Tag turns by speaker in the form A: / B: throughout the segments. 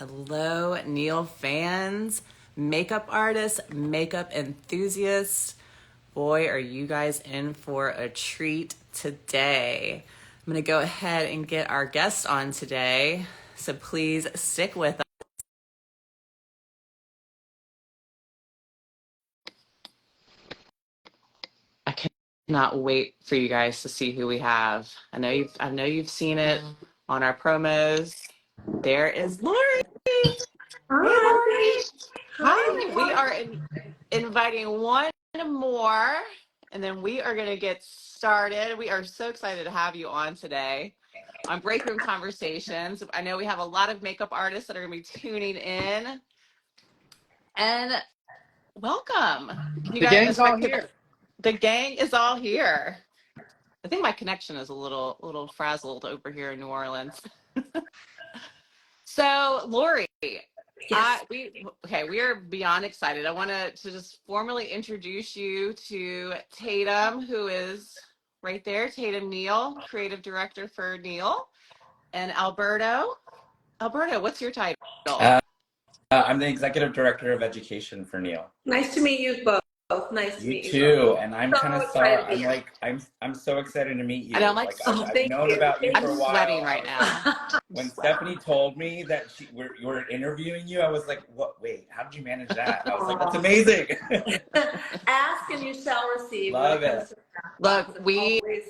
A: Hello, Neil fans, makeup artists, makeup enthusiasts. Boy, are you guys in for a treat today. I'm going to go ahead and get our guest on today, so please stick with us. I cannot wait for you guys to see who we have. I know you've seen it on our promos. There is Lori. Hey,
B: Hi.
A: Lori.
B: Hi.
A: Hi. We are inviting one more, and then we are going to get started. We are so excited to have you on today on Break Room Conversations. I know we have a lot of makeup artists that are going to be tuning in. And welcome. Can you
C: The
A: guys?
C: gang's all here.
A: The gang is all here. I think my connection is a little frazzled over here in New Orleans. So, Lori,
B: Yes.
A: we are beyond excited. I want to just formally introduce you to Tatum, who is right there. Tatum Neal, creative director for Neal, and Alberto. Alberto, what's your title?
C: Uh, I'm the executive director of education for Neal.
B: Nice to meet you both. Nice to
C: You
B: meet you both.
C: too, and I'm kind
B: So
C: of
B: excited
C: sorry.
B: to be here.
C: I'm so excited to meet
A: And I'm
C: you.
A: like,
C: Like
B: Oh,
C: I've
B: thank
C: known
B: you.
C: about you
A: I'm
C: for a
A: sweating
C: while.
A: right now.
C: When Stephanie told me that you were interviewing you, I was like, "What? Wait, how did you manage that?" I was like, "That's
B: Aw.
C: amazing."
B: Ask and you shall receive when
C: Love
B: it comes
C: it.
B: to
A: Look,
B: Smashbox. It's
A: we
B: always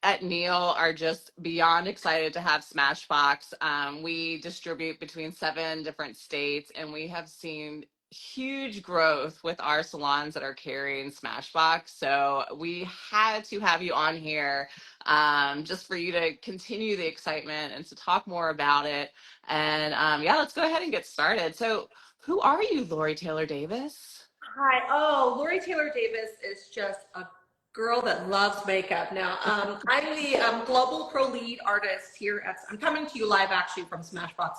A: at Neal are just beyond excited to have Smashbox. We distribute between 7 different states, and we have seen huge growth with our salons that are carrying Smashbox. So we had to have you on here just for you to continue the excitement and to talk more about it. And yeah, let's go ahead and get started. So who are you, Lori Taylor Davis?
B: hi. Oh, Lori Taylor Davis is just a girl that loves makeup. Now, I'm the global pro lead artist here at. I'm coming to you live actually from Smashbox.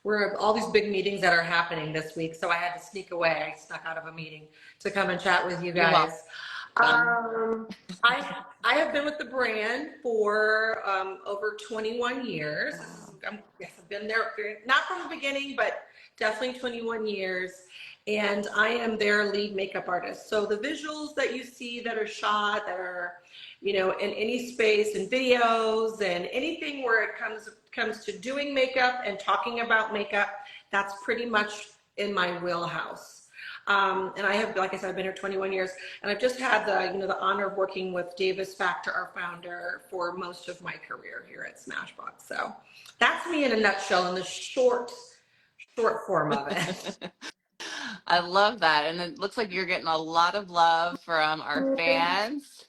B: Where all these big meetings that are happening this week, so I had to sneak away. I snuck out of a meeting to come and chat with you
A: You're welcome.
B: guys. Um, I have been with the brand for over 21 years. Yes, I've been there, not from the beginning, but definitely 21 years. And I am their lead makeup artist. So the visuals that you see that are shot, that are, in any space and videos and anything where it comes to doing makeup and talking about makeup, that's pretty much in my wheelhouse. And I have, like I said, I've been here 21 years, and I've just had the honor of working with Davis Factor, our founder, for most of my career here at Smashbox. So that's me in a nutshell, in the short form of it.
A: I love that. And it looks like you're getting a lot of love from our fans.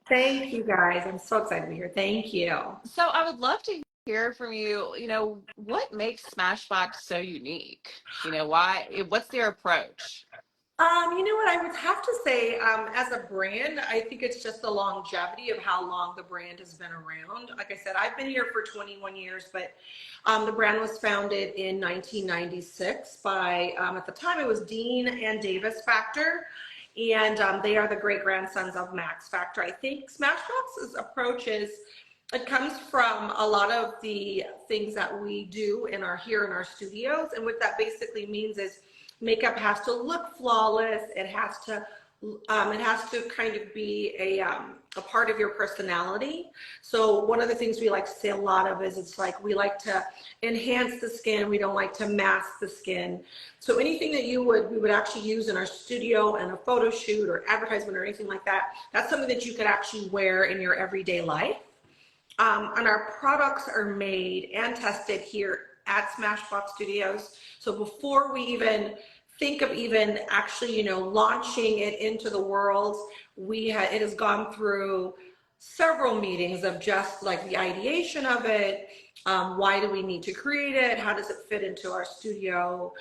B: Thank you guys. I'm so excited to be here. Thank you.
A: So I would love to hear from you, what makes Smashbox so unique? What's their approach?
B: You know what I would have to say, as a brand, I think it's just the longevity of how long the brand has been around. Like I said, I've been here for 21 years, but the brand was founded in 1996 by, at the time it was Dean and Davis Factor, and they are the great grandsons of Max Factor. I think Smashbox's approach is, it comes from a lot of the things that we do here in our studios, and what that basically means is makeup has to look flawless. It has to kind of be a part of your personality. So one of the things we like to say a lot of is, it's like we like to enhance the skin. We don't like to mask the skin. So anything that we would actually use in our studio and a photo shoot or advertisement or anything like that, that's something that you could actually wear in your everyday life. And our products are made and tested here at Smashbox Studios. So before we even think of actually, launching it into the world, it has gone through several meetings of just like the ideation of it. Why do we need to create it? How does it fit into our studio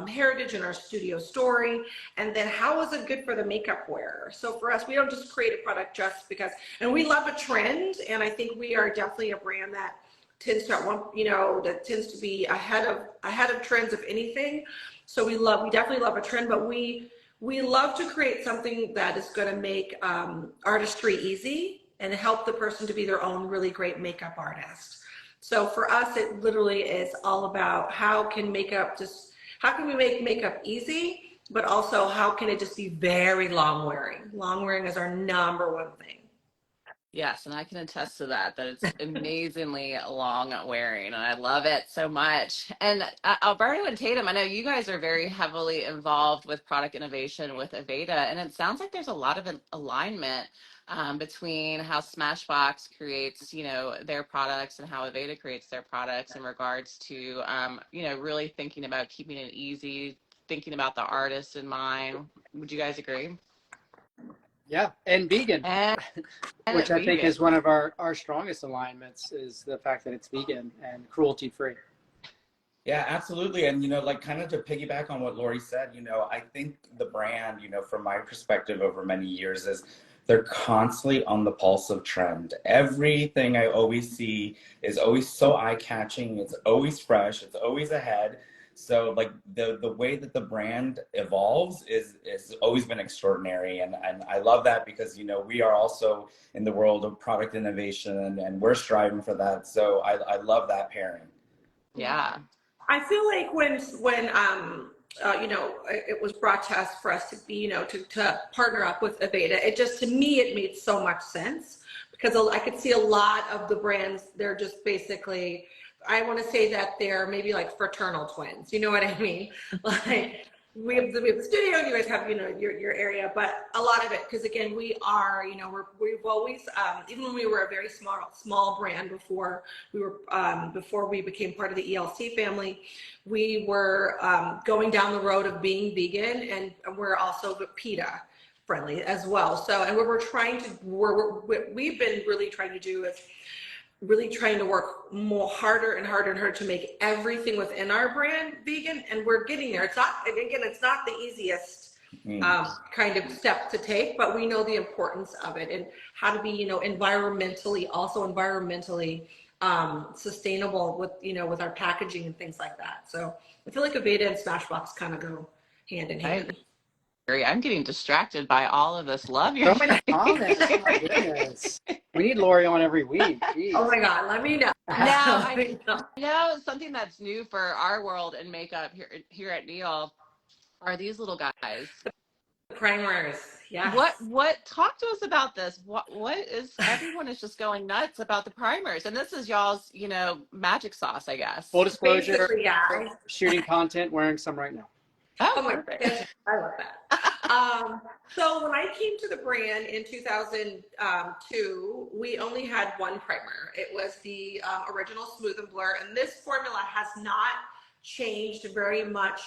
B: heritage and our studio story? And then how is it good for the makeup wearer? So for us, we don't just create a product just because, and we love a trend. And I think we are definitely a brand that tends to be ahead of trends, if anything. So we definitely love a trend, but we love to create something that is going to make artistry easy and help the person to be their own really great makeup artist. So for us, it literally is all about how can we make makeup easy, but also how can it just be very long wearing? Long wearing is our number one thing.
A: Yes, and I can attest to that, that it's amazingly long wearing, and I love it so much. And Alberto and Tatum, I know you guys are very heavily involved with product innovation with Aveda, and it sounds like there's a lot of alignment between how Smashbox creates, their products and how Aveda creates their products in regards to, really thinking about keeping it easy, thinking about the artist in mind. Would you guys agree?
D: Yeah, and vegan.
A: And
D: Which I think
A: vegan.
D: is one of our strongest alignments, is the fact that it's vegan and cruelty free.
C: Yeah, absolutely. And, like kind of to piggyback on what Lori said, I think the brand, from my perspective over many years is they're constantly on the pulse of trend. Everything I always see is always so eye-catching. It's always fresh. It's always ahead. So like the way that the brand evolves is always been extraordinary. And I love that because, we are also in the world of product innovation and we're striving for that. So I love that pairing.
A: Yeah.
B: I feel like it was brought to us for us to be, to partner up with Aveda. It just, to me, it made so much sense because I could see a lot of the brands, they're just basically, I want to say that they're maybe like fraternal twins. You know what I mean? Like we have the studio, you guys have, your area, but a lot of it, because again, we are, we've always, even when we were a very small brand before we became part of the ELC family, we were going down the road of being vegan, and we're also PETA friendly as well. So, and what we've been really trying to do is really trying to work harder and harder to make everything within our brand vegan, and we're getting there. It's not the easiest kind of step to take, but we know the importance of it and how to be, environmentally sustainable with our packaging and things like that. So I feel like Aveda and Smashbox kind of go hand in hand.
A: I'm getting distracted by all of this love you're
D: So many comments. Oh my goodness. We need Lori on every week. Jeez.
B: Oh my God, let me know.
A: Now, I know something that's new for our world in makeup here at Neil are these little guys.
B: Primers, yes.
A: What talk to us about this? What is, everyone is just going nuts about the primers, and this is y'all's, magic sauce, I guess.
D: Full disclosure,
B: Basically, yeah.
D: shooting content, wearing some right now.
B: Oh my goodness, I love that. So when I came to the brand in 2002, we only had one primer. It was the original Smooth and Blur, and this formula has not changed very much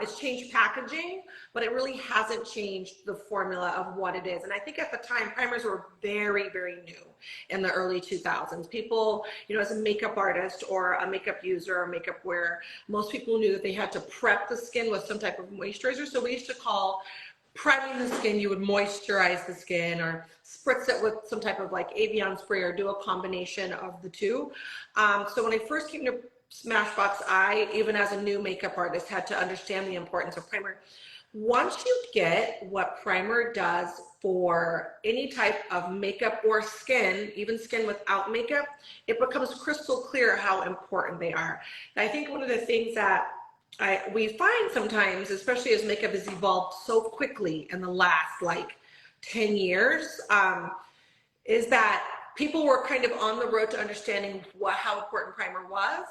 B: it's changed packaging, but it really hasn't changed the formula of what it is. And I think at the time, primers were very, very new in the early 2000s. People, as a makeup artist or a makeup user or makeup wearer, most people knew that they had to prep the skin with some type of moisturizer. So we used to call priming the skin, you would moisturize the skin or spritz it with some type of like Avion spray or do a combination of the two. So when I first came to Smashbox, I, even as a new makeup artist, had to understand the importance of primer. Once you get what primer does for any type of makeup or skin, even skin without makeup, it becomes crystal clear how important they are. And I think one of the things that we find sometimes, especially as makeup has evolved so quickly in the last like 10 years, is that people were kind of on the road to understanding how important primer was.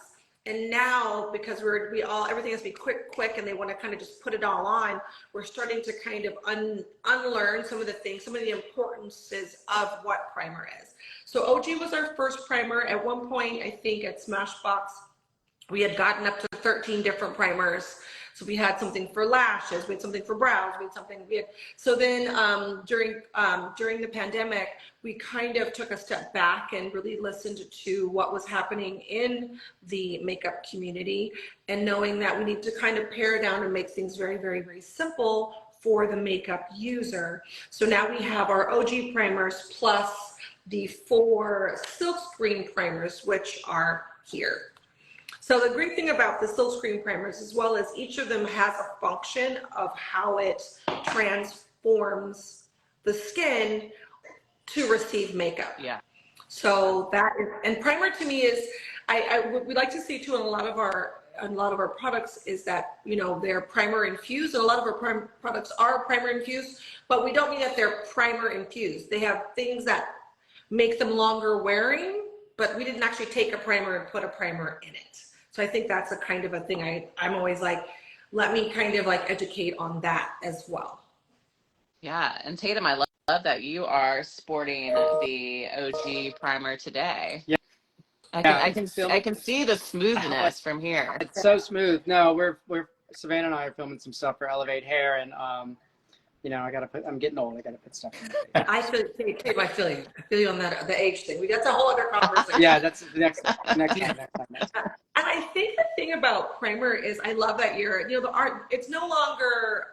B: And now, because everything has to be quick, and they want to kind of just put it all on, we're starting to kind of unlearn some of the things, some of the importances of what primer is. So OG was our first primer. At one point, I think at Smashbox, we had gotten up to 13 different primers. So we had something for lashes, we had something for brows, so then during the pandemic, we kind of took a step back and really listened to what was happening in the makeup community, and knowing that we need to kind of pare down and make things very, very, very simple for the makeup user. So now we have our OG primers plus the 4 silkscreen primers, which are here. So the great thing about the silkscreen primers, as well as each of them has a function of how it transforms the skin to receive makeup.
A: Yeah.
B: So that is, and primer to me is, what we like to see too in a lot of our products is that, you know, they're primer infused, and a lot of our products are primer infused, but we don't mean that they're primer infused. They have things that make them longer wearing, but we didn't actually take a primer and put a primer in it. So I think that's a kind of a thing I'm always like, let me kind of like educate on that as well.
A: Yeah, and Tatum, I love that you are sporting the OG primer today.
D: Yeah,
A: I can see the
D: like,
A: smoothness from here.
D: it's so smooth. No, we're Savannah and I are filming some stuff for Elevate Hair, and you know, I'm getting old. I gotta put stuff in my face.
B: I feel you on that, the age thing. That's a whole other conversation.
D: Yeah, that's the next time.
B: And I think the thing about primer is, I love that you know, the art, it's no longer,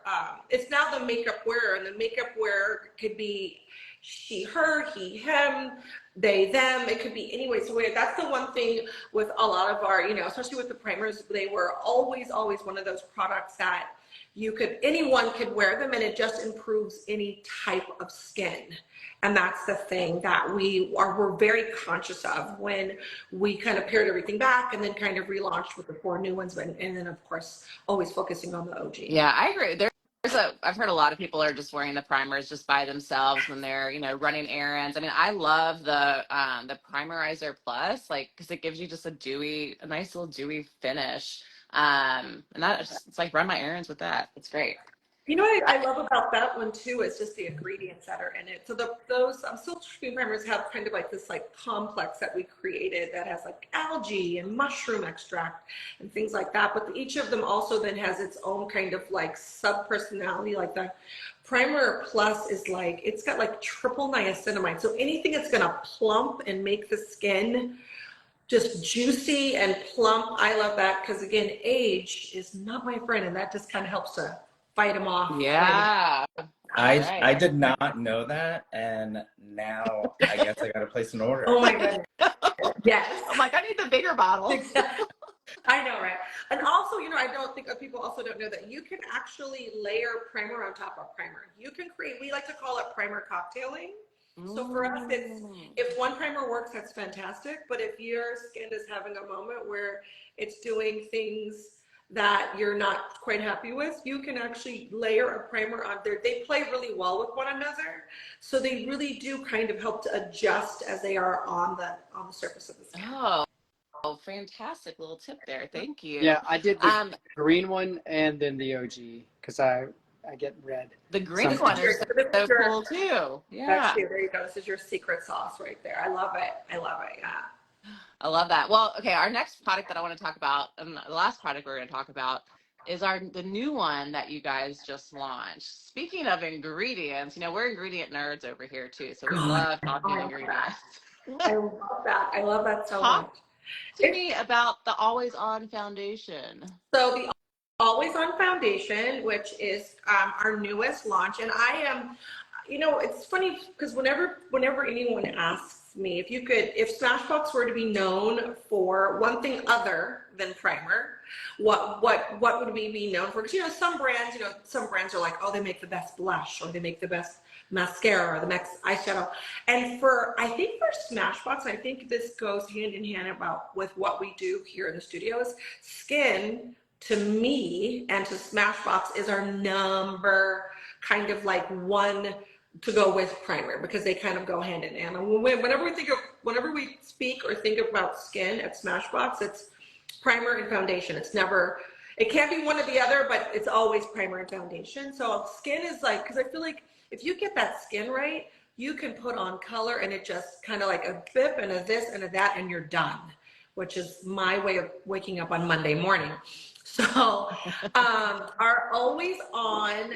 B: it's now the makeup wearer, and the makeup wearer could be she, her, he, him, they, them. It could be anyway. So that's the one thing with a lot of our, you know, especially with the primers, they were always one of those products that anyone could wear them, and it just improves any type of skin. And that's the thing that we're very conscious of when we kind of pared everything back and then kind of relaunched with the 4 new ones, and then of course always focusing on the OG.
A: Yeah, I agree. I've heard a lot of people are just wearing the primers just by themselves when they're, you know, running errands. I mean, I love the Primerizer Plus, like, because it gives you just a nice little dewy finish. And it's like, run my errands with that. It's great.
B: You know what I love about that one too is just the ingredients that are in it. So those silkscreen primers have kind of like this like complex that we created that has like algae and mushroom extract and things like that. But each of them also then has its own kind of like sub personality. Like the Primer Plus is like, it's got like triple niacinamide. So anything that's gonna plump and make the skin just juicy and plump. I love that because again, age is not my friend, and that just kind of helps to fight them off.
A: Yeah.
C: I did not know that, and now I guess I gotta place an order.
B: Oh my goodness. Yes.
A: I'm like, I need the bigger bottle.
B: Exactly. I know, right? And also, you know, I don't think people also don't know that you can actually layer primer on top of primer. You can we like to call it primer cocktailing. So for us, if one primer works, that's fantastic. But if your skin is having a moment where it's doing things that you're not quite happy with, you can actually layer a primer on there. They play really well with one another. So they really do kind of help to adjust as they are on the surface of the skin.
A: Oh, fantastic little tip there. Thank you.
D: Yeah, I did the green one and then the OG because I get red.
A: The green one is so cool too. Yeah.
B: There you go. This is your secret sauce right there. I love it. Yeah.
A: I love that. Well, okay, our next product that I want to talk about, and the last product we're going to talk about, is the new one that you guys just launched. Speaking of ingredients, you know, we're ingredient nerds over here too, so we love talking ingredients.
B: I love that. I love that so much.
A: Talk to me about the Always On foundation.
B: So the Always On foundation, which is our newest launch, and I am, you know, it's funny because whenever anyone asks me if Smashbox were to be known for one thing other than primer, what would we be known for? Because, you know, some brands are like, oh, they make the best blush, or they make the best mascara, or the next eyeshadow. And I think for Smashbox, I think this goes hand in hand with what we do here in the studios. Skin, to me and to Smashbox, is our number kind of like one to go with primer, because they kind of go hand in hand. And whenever we speak or think about skin at Smashbox, it's primer and foundation. It can't be one or the other, but it's always primer and foundation. So skin is like, because I feel like if you get that skin right, you can put on color, and it just kind of like a bip and a this and a that, and you're done, which is my way of waking up on Monday morning. So our Always On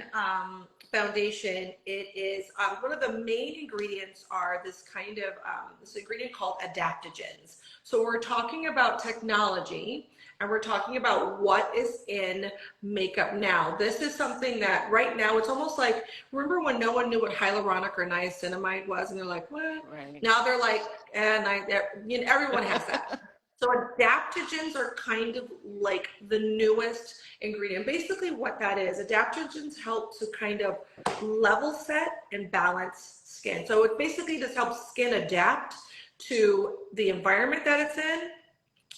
B: foundation, it is one of the main ingredients are this kind of this ingredient called adaptogens. So we're talking about technology, and we're talking about what is in makeup now. This is something that right now, it's almost like, remember when no one knew what hyaluronic or niacinamide was, and they're like, what? Right. Now they're like, everyone has that. So adaptogens are kind of like the newest ingredient. Basically what that is, adaptogens help to kind of level set and balance skin. So it basically just helps skin adapt to the environment that it's in,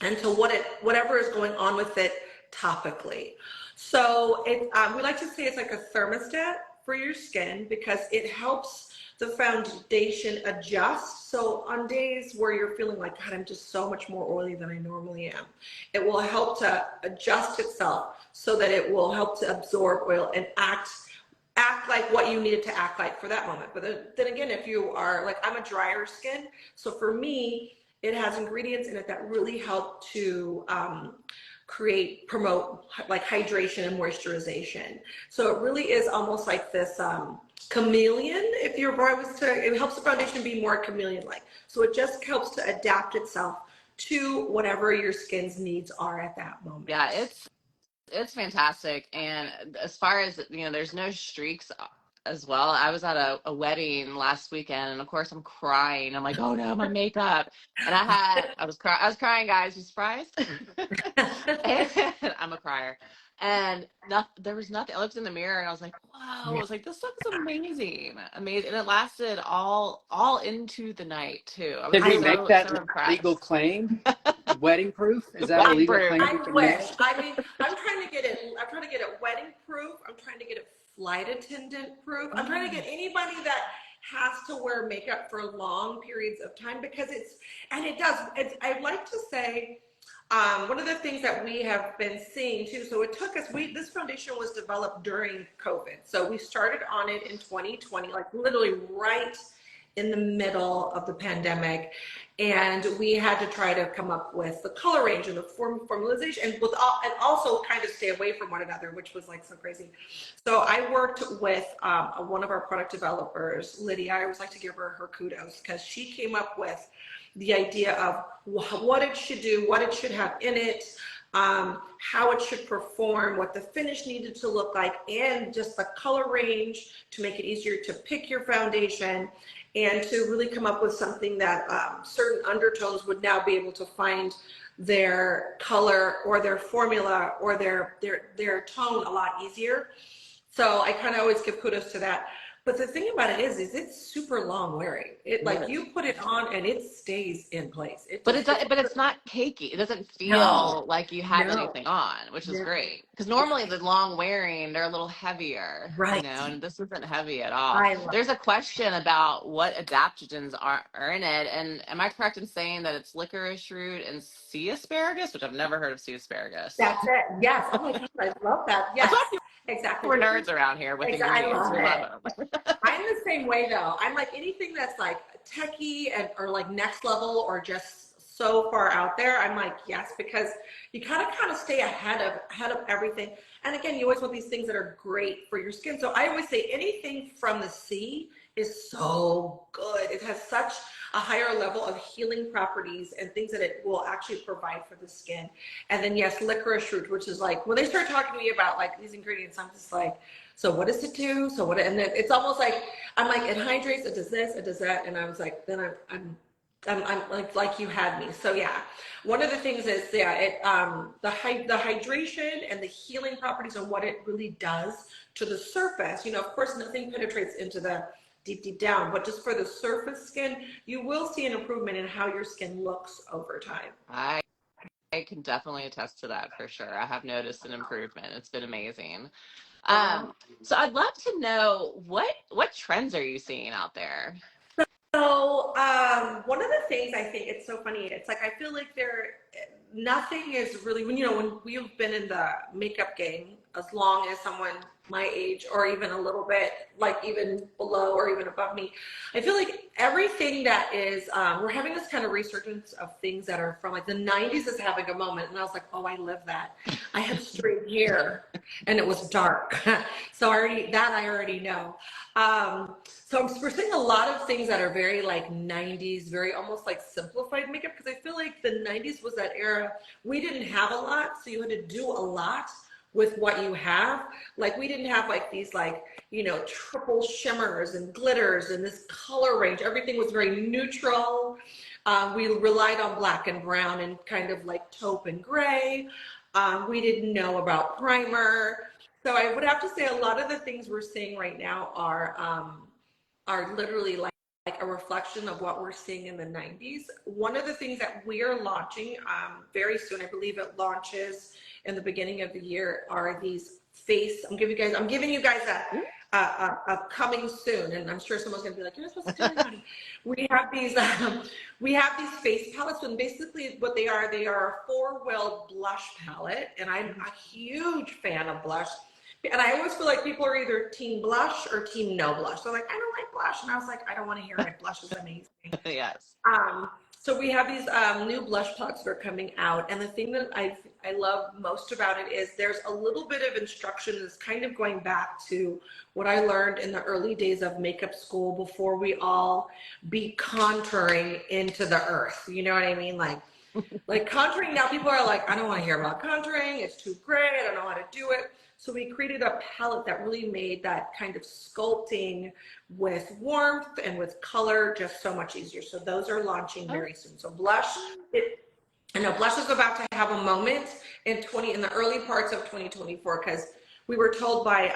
B: and to whatever is going on with it topically. So we like to say it's like a thermostat for your skin because it helps the foundation adjust. So on days where you're feeling like, God, I'm just so much more oily than I normally am, it will help to adjust itself so that it will help to absorb oil and act like what you need it to act like for that moment. But then again, if you are like, I'm a drier skin, so for me, it has ingredients in it that really help to promote like hydration and moisturization. So it really is almost like this chameleon. If your bar was to, it helps the foundation be more chameleon-like. So it just helps to adapt itself to whatever your skin's needs are at that moment.
A: Yeah, it's fantastic. And as far as, there's no streaks as well. I was at a wedding last weekend, and of course I'm crying. I'm like, oh no, my makeup. And I was crying, guys. You surprised? And I'm a crier. And there was nothing. I looked in the mirror and I was like, wow. I was like, this looks amazing. Amazing. And it lasted all into the night too. I was
D: Did we make
A: so
D: that legal
A: impressed.
D: claim? Wedding proof? Is that a
A: Wedding
D: legal
A: proof.
D: claim
B: I
D: we can
B: wish.
D: make?
B: I mean, I'm trying to get it wedding proof. I'm trying to get it flight attendant proof. I'm trying to get anybody that has to wear makeup for long periods of time because it does. I'd like to say, one of the things that we have been seeing too, so it took us, this foundation was developed during COVID. So we started on it in 2020, like literally right in the middle of the pandemic. And we had to try to come up with the color range and the formalization and also kind of stay away from one another, which was like so crazy. So I worked with one of our product developers, Lydia. I always like to give her kudos because she came up with the idea of what it should do, what it should have in it, how it should perform, what the finish needed to look like, and just the color range to make it easier to pick your foundation and to really come up with something that certain undertones would now be able to find their color or their formula or their tone a lot easier. So I kind of always give kudos to that. But the thing about it is it's super long wearing. Like you put it on and it stays in place.
A: But it's not cakey. It doesn't
B: No,
A: feel like you have
B: no,
A: anything on, which is
B: no.
A: great. Because normally the long wearing, they're a little heavier,
B: Right.
A: and this isn't heavy at all.
B: I love
A: There's a question about what adaptogens are in it. And am I correct in saying that it's licorice root and sea asparagus, which I've never heard of sea asparagus?
B: that's it. Yes. Oh my God, I love that.
A: I
B: Yes,
A: thought
B: exactly.
A: we're nerds around here with
B: I
A: ingredients.
B: love
A: We
B: it.
A: love them.
B: I'm the same way though. I'm like anything that's like techie or like next level or just so far out there. I'm like, yes, because you kind of stay ahead of everything. And again, you always want these things that are great for your skin. So I always say anything from the sea is so good. It has such a higher level of healing properties and things that it will actually provide for the skin. And then yes, licorice root, which is like when they start talking to me about like these ingredients, I'm just like, so what does it do? So what? And then it's almost like I'm like, it hydrates, it does this, it does that, and I was like, then I'm like you had me. So yeah, one of the things is the hydration and the healing properties and what it really does to the surface. Of course, nothing penetrates into the deep down, but just for the surface skin, you will see an improvement in how your skin looks over time.
A: I can definitely attest to that for sure. I have noticed an improvement. It's been amazing. So I'd love to know what trends are you seeing out there?
B: So one of the things I think it's so funny, it's like I feel like nothing is really when we've been in the makeup game as long as someone my age or even a little bit like even below or even above me, I feel like everything that is we're having this kind of resurgence of things that are from like the 90s is having a moment, and I was like, oh, I live that. I had straight hair and it was dark. So I already know. So we're seeing a lot of things that are very like 90s, very almost like simplified makeup, because I feel like the 90s was that era. We didn't have a lot, so you had to do a lot with what you have. Like we didn't have like these like, triple shimmers and glitters and this color range. Everything was very neutral. We relied on black and brown and kind of like taupe and gray. We didn't know about primer. So I would have to say a lot of the things we're seeing right now are literally like a reflection of what we're seeing in the 90s. One of the things that we're launching very soon, I believe it launches in the beginning of the year, are these face. I'm giving you guys a coming soon, and I'm sure someone's gonna be like, "You're not supposed to do that." We have these face palettes, and basically what they are a 4-wheel blush palette, and I'm a huge fan of blush. And I always feel like people are either team blush or team no blush. They're like, I don't like blush. And I was like, I don't want to hear it. Blush is amazing.
A: Yes.
B: So we have these new blush palettes that are coming out. And the thing that I love most about it is there's a little bit of instruction that's kind of going back to what I learned in the early days of makeup school before we all be contouring into the earth. You know what I mean? Like contouring now, people are like, I don't want to hear about contouring. It's too gray. I don't know how to do it. So we created a palette that really made that kind of sculpting with warmth and with color just so much easier. So those are launching very soon. So blush, I know blush is about to have a moment in the early parts of 2024, because we were told by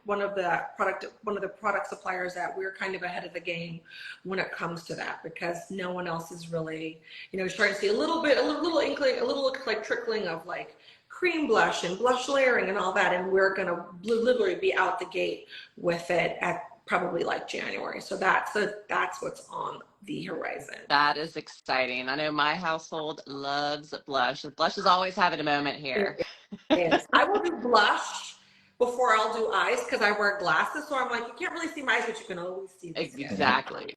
B: one of the product suppliers that we're kind of ahead of the game when it comes to that, because no one else is really, starting to see a little inkling, a little like trickling of like cream blush and blush layering and all that, and we're gonna literally be out the gate with it at probably like January. So that's what's on the horizon.
A: That is exciting. I know my household loves blush. Blush is always having a moment here.
B: It is. I will do blush before I'll do eyes because I wear glasses, so I'm like, you can't really see my eyes, but you can always see the skin.
A: Exactly.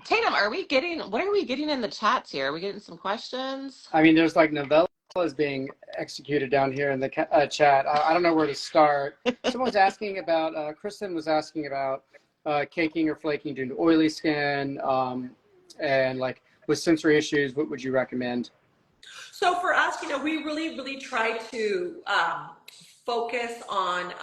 A: Tatum, what are we getting in the chats here? Are we getting some questions?
D: I mean, there's like novellas being executed down here in the chat. I don't know where to start. Someone's asking about, Kristen was asking about caking or flaking due to oily skin, and like with sensory issues, what would you recommend?
B: So for us, we really, really try to focus on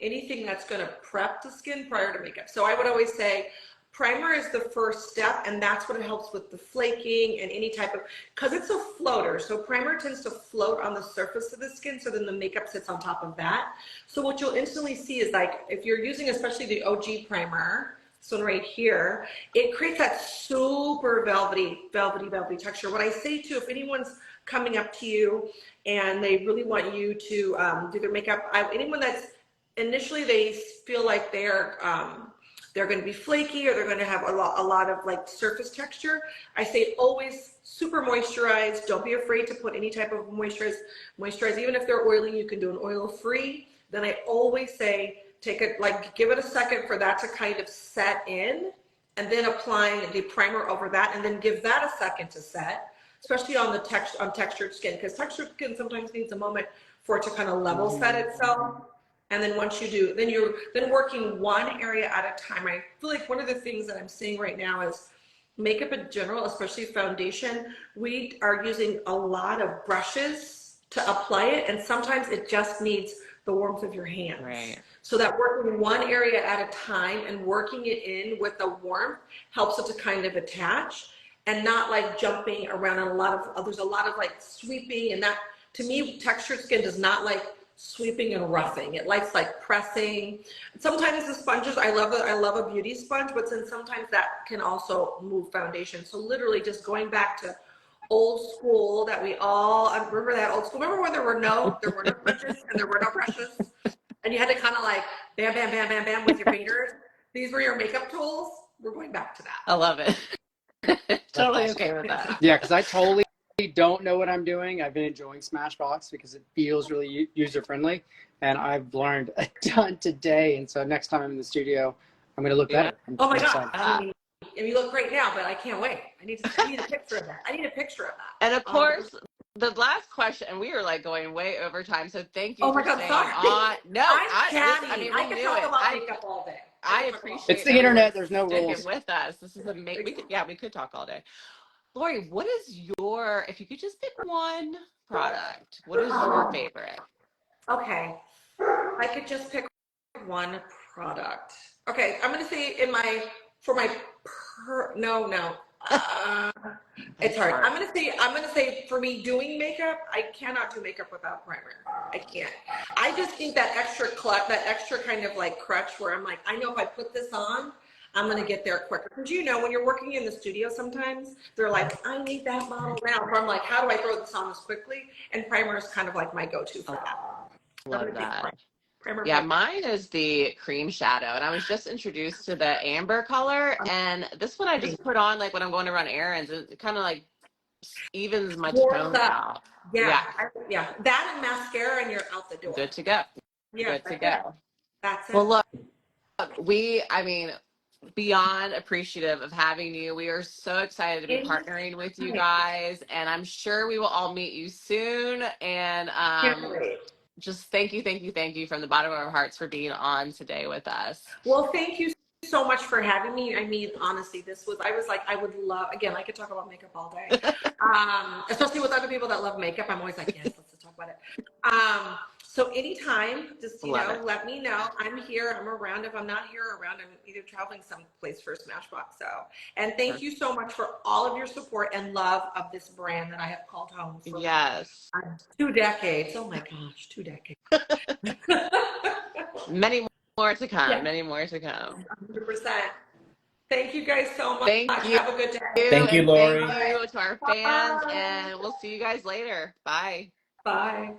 B: anything that's going to prep the skin prior to makeup. So I would always say primer is the first step, and that's what helps with the flaking and any type of, because it's a floater. So primer tends to float on the surface of the skin, so then the makeup sits on top of that. So what you'll instantly see is like, if you're using especially the OG primer, this one right here, it creates that super velvety texture. What I say too, if anyone's coming up to you and they really want you to do their makeup, anyone that's initially they feel like they're going to be flaky or they're going to have a lot of like surface texture, I say always super moisturize. Don't be afraid to put any type of moisturize. Even if they're oily, you can do an oil free. Then I always say give it a second for that to kind of set in, and then applying the primer over that, and then give that a second to set, especially on textured skin, because textured skin sometimes needs a moment for it to kind of level set itself. And then once you do, then you're working one area at a time. I feel like one of the things that I'm seeing right now is makeup in general, especially foundation, we are using a lot of brushes to apply it, and sometimes it just needs the warmth of your hands.
A: Right.
B: So that working one area at a time and working it in with the warmth helps it to kind of attach, and not like jumping around. And there's a lot of like sweeping, and that, to me, textured skin does not like sweeping and roughing. It likes like pressing. Sometimes the sponges, I love a beauty sponge, but then sometimes that can also move foundation. So literally just going back to old school, that we all remember, that old school. Remember when there were no sponges and there were no brushes, and you had to kind of like bam, bam, bam, bam, bam with your fingers. These were your makeup tools. We're going back to that.
A: I love it. Totally okay with that.
D: Yeah, because I totally don't know what I'm doing. I've been enjoying Smashbox because it feels really user friendly, and I've learned a ton today. And so next time I'm in the studio, I'm going to look better.
B: Oh my God. I mean, and you look great now, but I can't wait. I need a picture of that.
A: And of course, the last question, and we were like going way over time, so thank you for staying on. No,
B: I can
A: knew
B: talk
A: it.
B: about makeup all day.
A: I appreciate
D: it's the internet. There's no
A: sticking
D: rules
A: with us. This is amazing. We could talk all day. Lori, what is if you could just pick one product, what is your favorite?
B: Okay, I could just pick one product. Okay, I'm gonna say it's hard. I'm gonna say for me doing makeup, I cannot do makeup without primer. I can't. I just think that extra kind of like crutch where I'm like, I know if I put this on, I'm going to get there quicker. Because you know, when you're working in the studio, sometimes they're like, I need that bottle now. Or I'm like, how do I throw this on this quickly? And primer is kind of like my go-to for that.
A: Love that.
B: Primer,
A: Yeah,
B: primer.
A: mine is the cream shadow, and I was just introduced to the amber color, and this one I just put on like when I'm going to run errands. It kind of like evens my
B: Warms
A: tone
B: up.
A: out.
B: Yeah,
A: Yeah,
B: yeah. That and mascara, and you're out the door.
A: good to go.
B: Yeah,
A: Good to
B: that's it.
A: go.
B: That's
A: Well,
B: it.
A: look, I mean, beyond appreciative of having you. We are so excited to be partnering with you guys, and I'm sure we will all meet you soon. And just thank you from the bottom of our hearts for being on today with us.
B: Well, thank you so much for having me. I mean, honestly, I was like, I would love, again, I could talk about makeup all day. Especially with other people that love makeup. I'm always like, yes, let's talk about it. So anytime, just, you know, let me know. I'm here, I'm around. If I'm not here around, I'm either traveling someplace for Smashbox. So, and thank you so much for all of your support and love of this brand that I have called home for 2 decades. Oh my gosh, 2 decades.
A: Many more to come.
B: Yeah.
A: Many more to come.
B: 100%. Thank you guys so much.
A: Thank you.
B: Have a good day.
C: Thank you, Lori.
A: Thank you to our fans, and we'll see you guys later. Bye.
B: Bye.